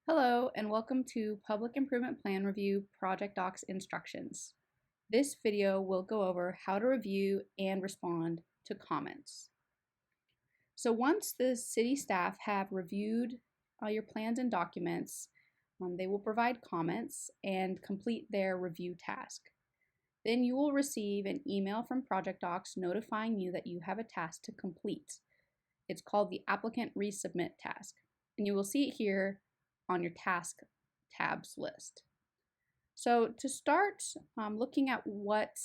Hello and welcome to Public Improvement Plan Review ProjectDox Instructions. This video will go over how to review and respond to comments. So once the city staff have reviewed your plans and documents, they will provide comments and complete their review task. Then you will receive an email from ProjectDox notifying you that you have a task to complete. It's called the applicant resubmit task, and you will see it here on your task tabs list. So to start looking at what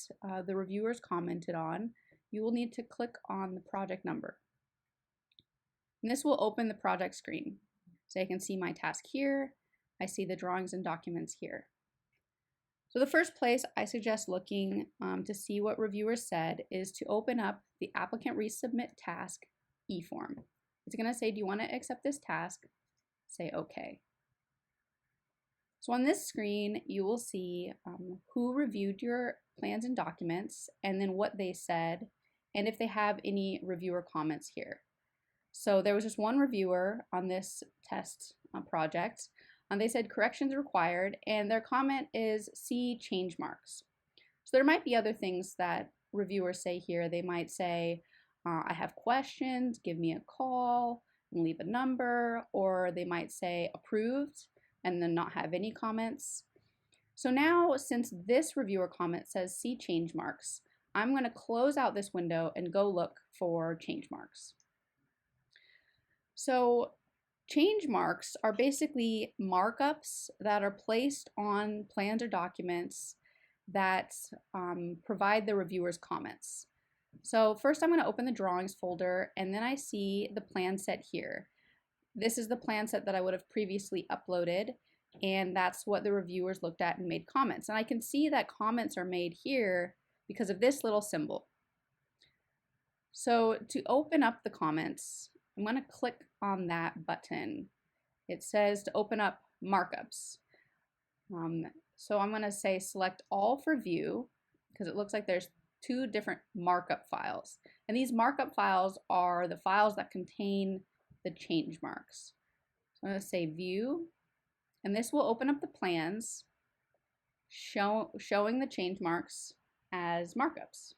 the reviewers commented on, you will need to click on the project number. And this will open the project screen. So I can see my task here. I see the drawings and documents here. So the first place I suggest looking to see what reviewers said is to open up the applicant resubmit task E form. It's going to say, do you want to accept this task? Say OK. So on this screen, you will see who reviewed your plans and documents, and then what they said, and if they have any reviewer comments here. So there was just one reviewer on this test project, and they said corrections required, and their comment is see change marks. So there might be other things that reviewers say here. They might say, I have questions, give me a call, and leave a number, or they might say approved, and then not have any comments. So now, since this reviewer comment says see change marks, I'm going to close out this window and go look for change marks. So change marks are basically markups that are placed on plans or documents that provide the reviewer's comments. So first I'm going to open the drawings folder, and then I see the plan set here. This is the plan set that I would have previously uploaded, and that's what the reviewers looked at and made comments. And I can see that comments are made here because of this little symbol. So to open up the comments, I'm going to click on that button. It says to open up markups. So I'm going to say select all for view, because it looks like there's two different markup files. And these markup files are the files that contain the change marks. So I'm going to say view, and this will open up the plans showing the change marks as markups.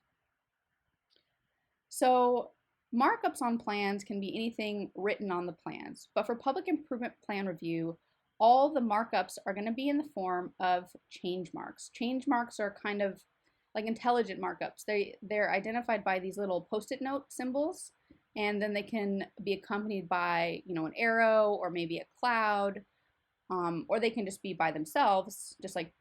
So markups on plans can be anything written on the plans, but for public improvement plan review, all the markups are going to be in the form of change marks. Change marks are kind of like intelligent markups. They're identified by these little post-it note symbols, and then they can be accompanied by, an arrow or maybe a cloud, or they can just be by themselves, just like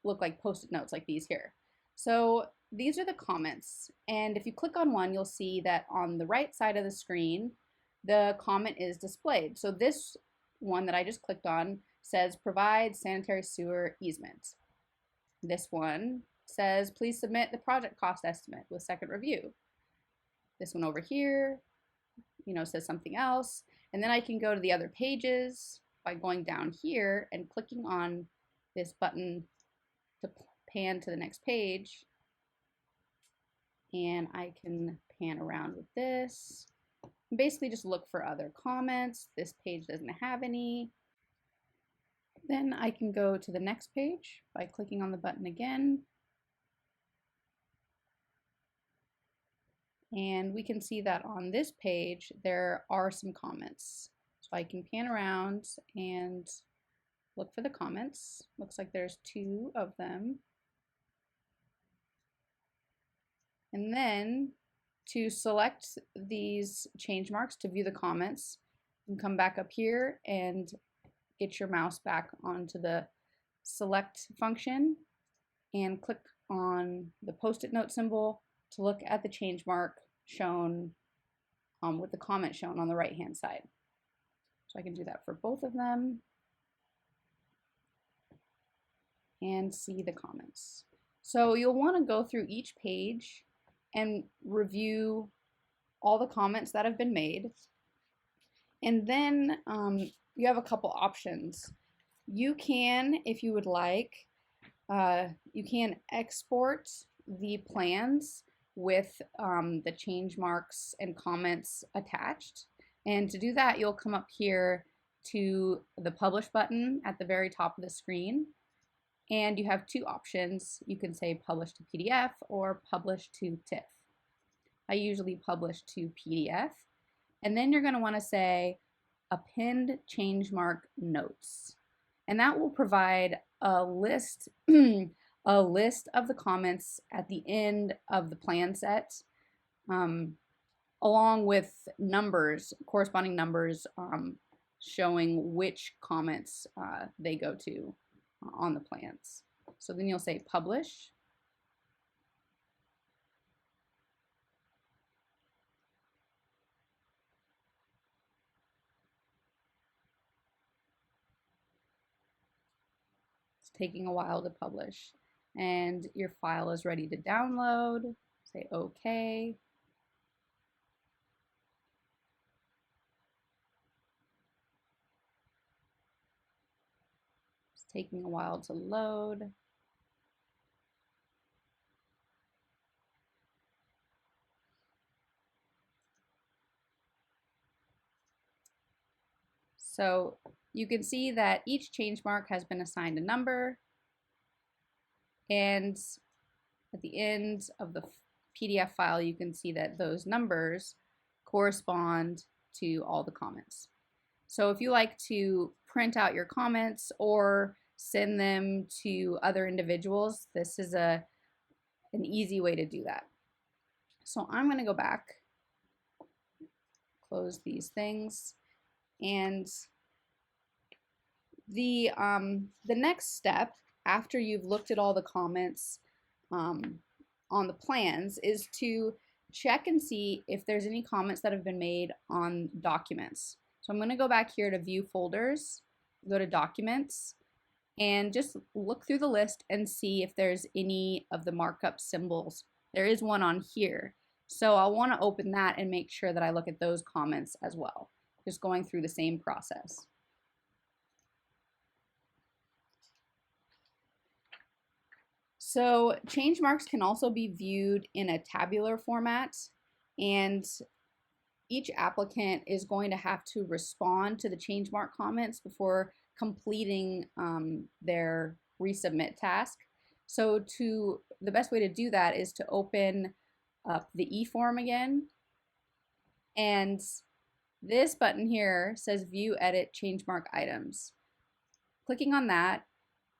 look like post-it notes like these here. So these are the comments, and if you click on one, you'll see that on the right side of the screen, the comment is displayed. So this one that I just clicked on says provide sanitary sewer easement. This one says please submit the project cost estimate with second review. This one over here, says something else. And then I can go to the other pages by going down here and clicking on this button to pan to the next page. And I can pan around with this. And basically just look for other comments. This page doesn't have any. Then I can go to the next page by clicking on the button again. And we can see that on this page, there are some comments. So I can pan around and look for the comments. Looks like there's 2 of them. And then to select these change marks to view the comments, you can come back up here and get your mouse back onto the select function and click on the post-it note symbol to look at the change mark shown with the comment shown on the right hand side. So I can do that for both of them and see the comments. So you'll want to go through each page and review all the comments that have been made. And then you have a couple options. You can, if you would like, you can export the plans with the change marks and comments attached. And to do that, you'll come up here to the Publish button at the very top of the screen. And you have two options. You can say Publish to PDF or Publish to TIFF. I usually publish to PDF. And then you're going to want to say Append change mark notes. And that will provide a list, a list of the comments at the end of the plan set, along with numbers, corresponding numbers, showing which comments they go to on the plans. So then you'll say Publish. It's taking a while to publish. And your file is ready to download. Say OK. It's taking a while to load. So you can see that each change mark has been assigned a number, and at the end of the PDF file you can see that those numbers correspond to all the comments. So if you like to print out your comments or send them to other individuals, this is an easy way to do that. So I'm going to go back, close these things, and the next step after you've looked at all the comments on the plans is to check and see if there's any comments that have been made on documents. So I'm going to go back here to View Folders, go to Documents, and just look through the list and see if there's any of the markup symbols. There is one on here. So I'll want to open that and make sure that I look at those comments as well. Just going through the same process. So change marks can also be viewed in a tabular format, and each applicant is going to have to respond to the change mark comments before completing their resubmit task. So the best way to do that is to open up the e-form again, and this button here says View, Edit, Change Mark Items. Clicking on that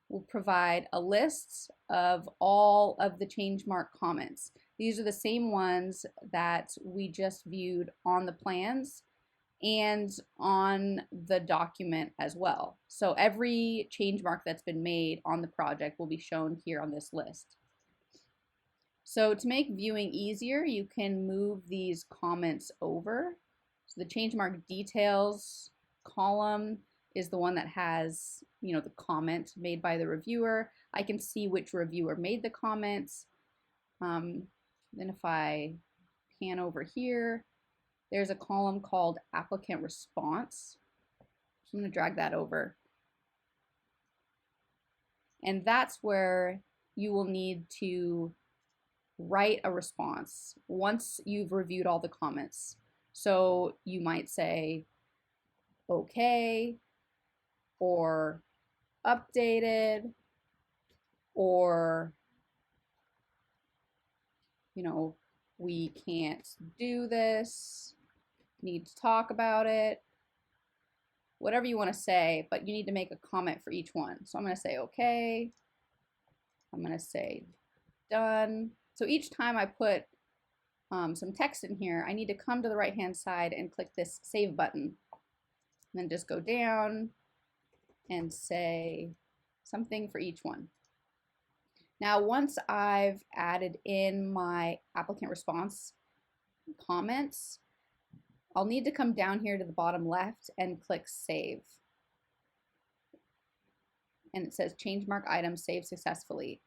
will provide a list of all of the change mark comments. These are the same ones that we just viewed on the plans and on the document as well. So every change mark that's been made on the project will be shown here on this list. So to make viewing easier, you can move these comments over. So the change mark details column is the one that has, the comment made by the reviewer. I can see which reviewer made the comments. Then if I pan over here, there's a column called Applicant Response. I'm going to drag that over. And that's where you will need to write a response once you've reviewed all the comments. So you might say, okay, or updated, or, we can't do this, need to talk about it, whatever you want to say, but you need to make a comment for each one. So I'm going to say okay, I'm going to say done. So each time I put some text in here, I need to come to the right hand side and click this save button, and then just go down and say something for each one. Now, once I've added in my applicant response comments, I'll need to come down here to the bottom left and click Save. And it says Change Mark Item Saved Successfully.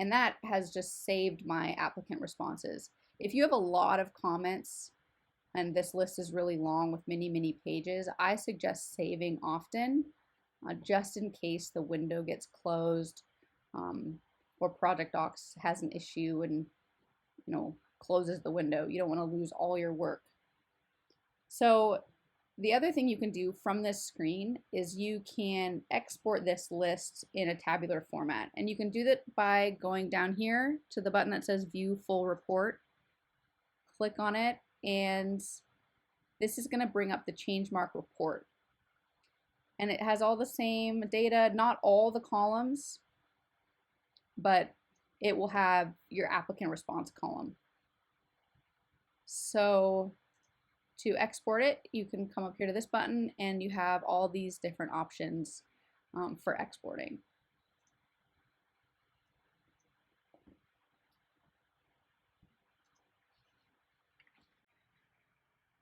And that has just saved my applicant responses. If you have a lot of comments and this list is really long with many, many pages, I suggest saving often, just in case the window gets closed, or ProjectDox has an issue and closes the window. You don't want to lose all your work. So The other thing you can do from this screen is you can export this list in a tabular format. And you can do that by going down here to the button that says View Full Report. Click on it, and this is going to bring up the change mark report. And it has all the same data, not all the columns, but it will have your applicant response column. So to export it, you can come up here to this button and you have all these different options for exporting.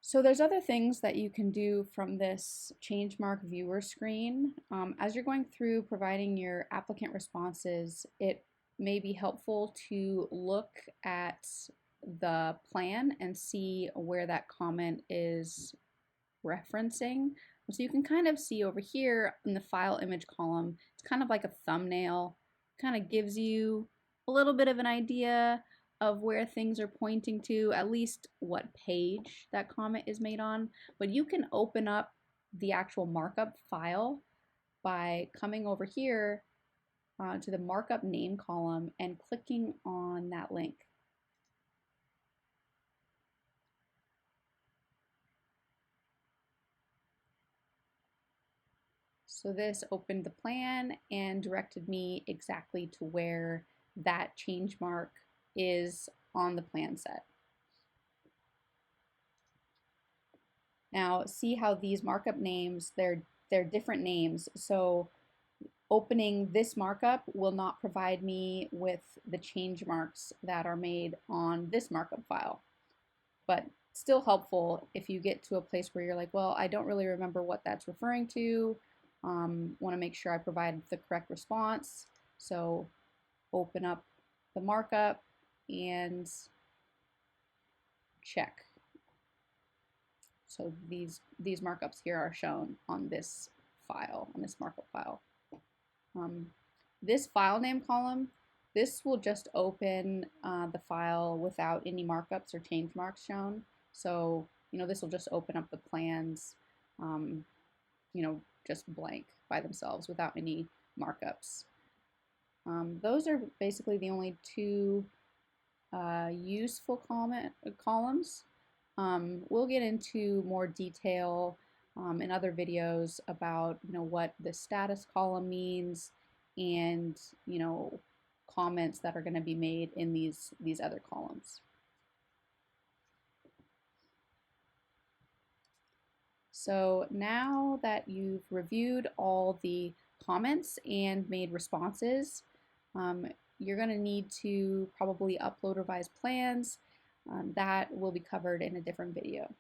So there's other things that you can do from this change mark viewer screen. As you're going through providing your applicant responses, it may be helpful to look at the plan and see where that comment is referencing. So you can kind of see over here in the file image column, it's kind of like a thumbnail, kind of gives you a little bit of an idea of where things are pointing to, at least what page that comment is made on. But you can open up the actual markup file by coming over here to the markup name column and clicking on that link. So this opened the plan and directed me exactly to where that change mark is on the plan set. Now see how these markup names, they're different names. So opening this markup will not provide me with the change marks that are made on this markup file. But still helpful if you get to a place where you're like, well, I don't really remember what that's referring to. Want to make sure I provide the correct response. So open up the markup and check. So these markups here are shown on this file, on this markup file. This file name column, this will just open the file without any markups or change marks shown. So, this will just open up the plans, just blank by themselves without any markups. Those are basically the only two useful columns. We'll get into more detail in other videos about what the status column means and comments that are going to be made in these other columns. So now that you've reviewed all the comments and made responses, you're going to need to probably upload revised plans. That will be covered in a different video.